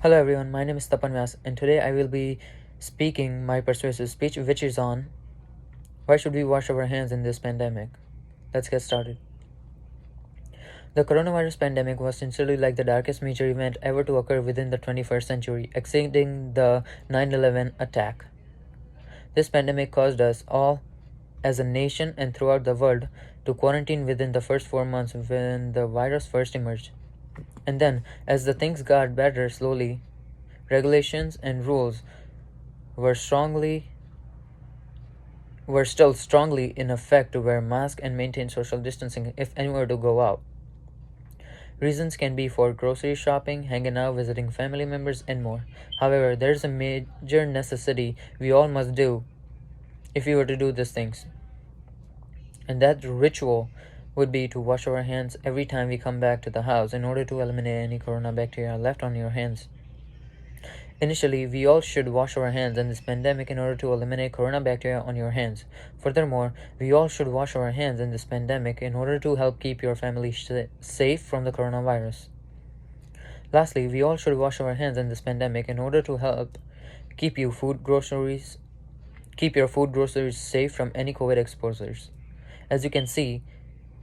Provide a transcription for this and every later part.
Hello everyone, my name is Tapan Vyas and today I will be speaking my persuasive speech which is on why should we wash our hands in this pandemic. Let's get started. The coronavirus pandemic was sincerely like the darkest major event ever to occur within the 21st century, exceeding the 9/11 attack. This pandemic caused us all as a nation and throughout the world to quarantine within the first 4 months when the virus first emerged. And then, as the things got better slowly, regulations and rules were still strongly in effect to wear masks and maintain social distancing if anywhere to go out. Reasons can be for grocery shopping, hanging out, visiting family members, and more. However, there is a major necessity we all must do if we were to do these things. And that ritual would be to wash our hands every time we come back to the house in order to eliminate any corona bacteria left on your hands. Initially, we all should wash our hands in this pandemic in order to eliminate corona bacteria on your hands. Furthermore, we all should wash our hands in this pandemic in order to help keep your family safe from the coronavirus. Lastly, we all should wash our hands in this pandemic in order to help keep your food groceries safe from any COVID exposures. As you can see,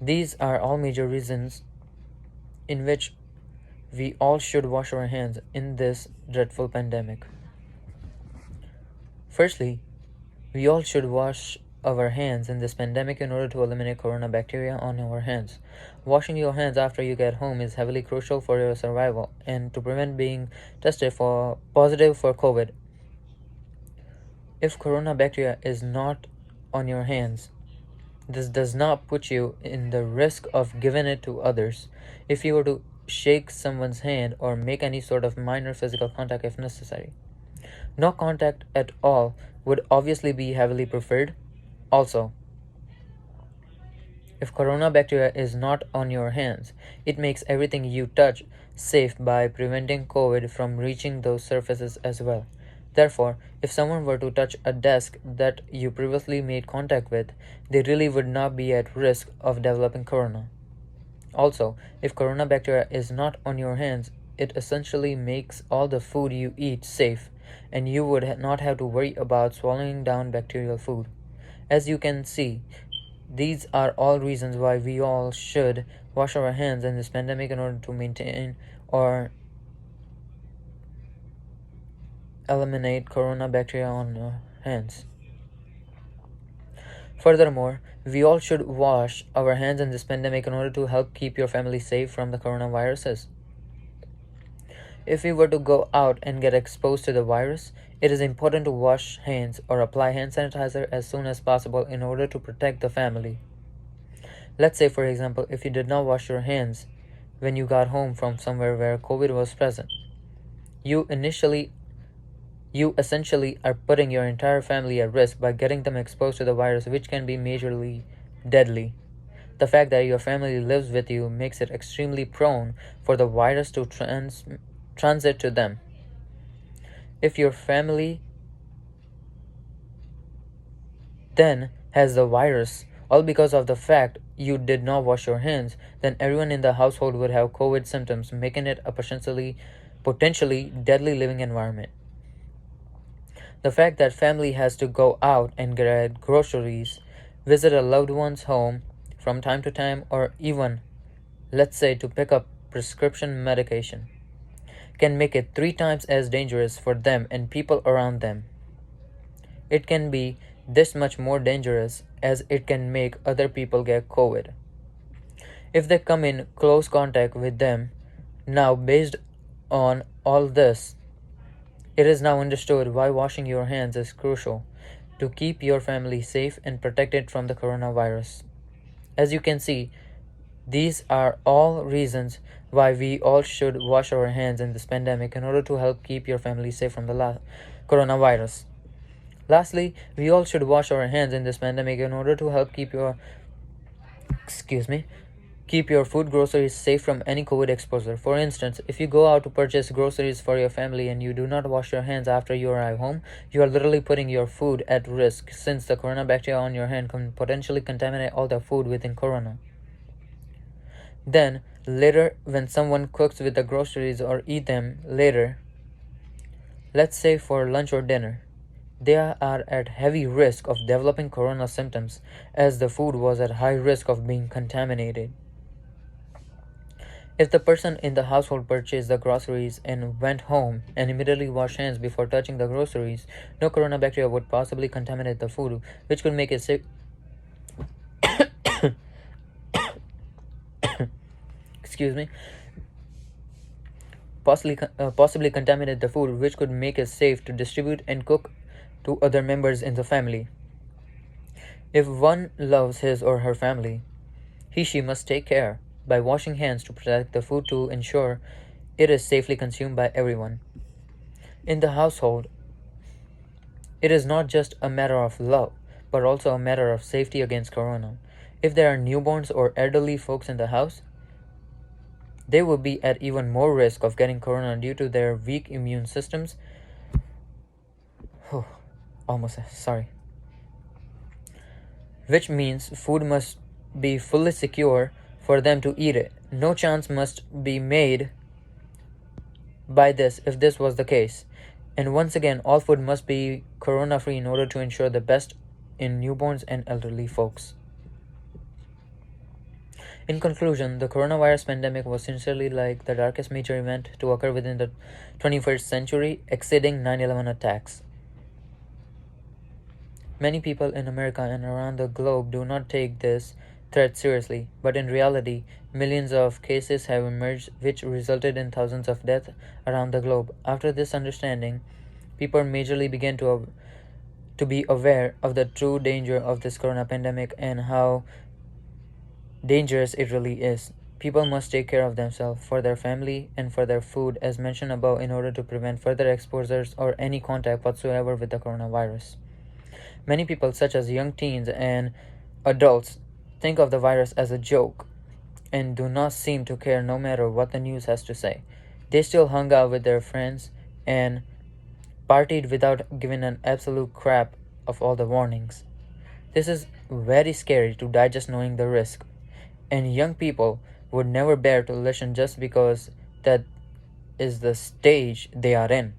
these are all major reasons in which we all should wash our hands in this dreadful pandemic. Firstly, we all should wash our hands in this pandemic in order to eliminate corona bacteria on our hands. Washing your hands after you get home is heavily crucial for your survival and to prevent being tested for positive for COVID. If corona bacteria is not on your hands, this does not put you in the risk of giving it to others. If you were to shake someone's hand or make any sort of minor physical contact if necessary. No contact at all would obviously be heavily preferred. Also, if corona bacteria is not on your hands, it makes everything you touch safe by preventing COVID from reaching those surfaces as well. Therefore, if someone were to touch a desk that you previously made contact with, they really would not be at risk of developing corona. Also, if corona bacteria is not on your hands, it essentially makes all the food you eat safe, and you would not have to worry about swallowing down bacterial food. As you can see, these are all reasons why we all should wash our hands in this pandemic in order to maintain or eliminate corona bacteria on our hands. Furthermore, we all should wash our hands in this pandemic in order to help keep your family safe from the coronaviruses. If we were to go out and get exposed to the virus, it is important to wash hands or apply hand sanitizer as soon as possible in order to protect the family. Let's say, for example, if you did not wash your hands when you got home from somewhere where COVID was present, you essentially are putting your entire family at risk by getting them exposed to the virus, which can be majorly deadly. The fact that your family lives with you makes it extremely prone for the virus to transit to them. If your family then has the virus, all because of the fact you did not wash your hands, then everyone in the household would have COVID symptoms, making it a potentially deadly living environment. The fact that family has to go out and get groceries, visit a loved one's home from time to time, or even, let's say, to pick up prescription medication, can make it 3 times as dangerous for them and people around them. It can be this much more dangerous as it can make other people get COVID. If they come in close contact with them, now based on all this, it is now understood why washing your hands is crucial to keep your family safe and protected from the coronavirus. As you can see, these are all reasons why we all should wash our hands in this pandemic in order to help keep your family safe from the coronavirus. Lastly, we all should wash our hands in this pandemic in order to help keep your food groceries safe from any COVID exposure. For instance, if you go out to purchase groceries for your family and you do not wash your hands after you arrive home, you are literally putting your food at risk since the corona bacteria on your hand can potentially contaminate all the food within corona. Then, later, when someone cooks with the groceries or eat them later, let's say for lunch or dinner, they are at heavy risk of developing corona symptoms as the food was at high risk of being contaminated. If the person in the household purchased the groceries and went home and immediately washed hands before touching the groceries, no corona bacteria would possibly contaminate the food, which could make it sick. Excuse me. Possibly contaminate the food, which could make it safe to distribute and cook to other members in the family. If one loves his or her family, she must take care by washing hands to protect the food to ensure it is safely consumed by everyone. In the household, it is not just a matter of love, but also a matter of safety against corona. If there are newborns or elderly folks in the house, they will be at even more risk of getting corona due to their weak immune systems. Almost sorry. Which means food must be fully secure for them to eat it. No chance must be made by this if this was the case. And once again, all food must be corona free in order to ensure the best in newborns and elderly folks. In conclusion, the coronavirus pandemic was sincerely like the darkest major event to occur within the 21st century, exceeding 9/11 attacks. Many people in America and around the globe do not take this threat seriously, but in reality, millions of cases have emerged which resulted in thousands of deaths around the globe. After this understanding, people majorly began to be aware of the true danger of this corona pandemic and how dangerous it really is. People must take care of themselves, for their family, and for their food, as mentioned above, in order to prevent further exposures or any contact whatsoever with the coronavirus. Many people, such as young teens and adults, think of the virus as a joke and do not seem to care no matter what the news has to say. They still hung out with their friends and partied without giving an absolute crap of all the warnings. This is very scary to digest knowing the risk, and young people would never bear to listen just because that is the stage they are in.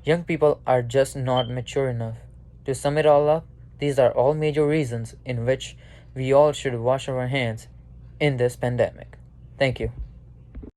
Young people are just not mature enough. To sum it all up, these are all major reasons in which we all should wash our hands in this pandemic. Thank you.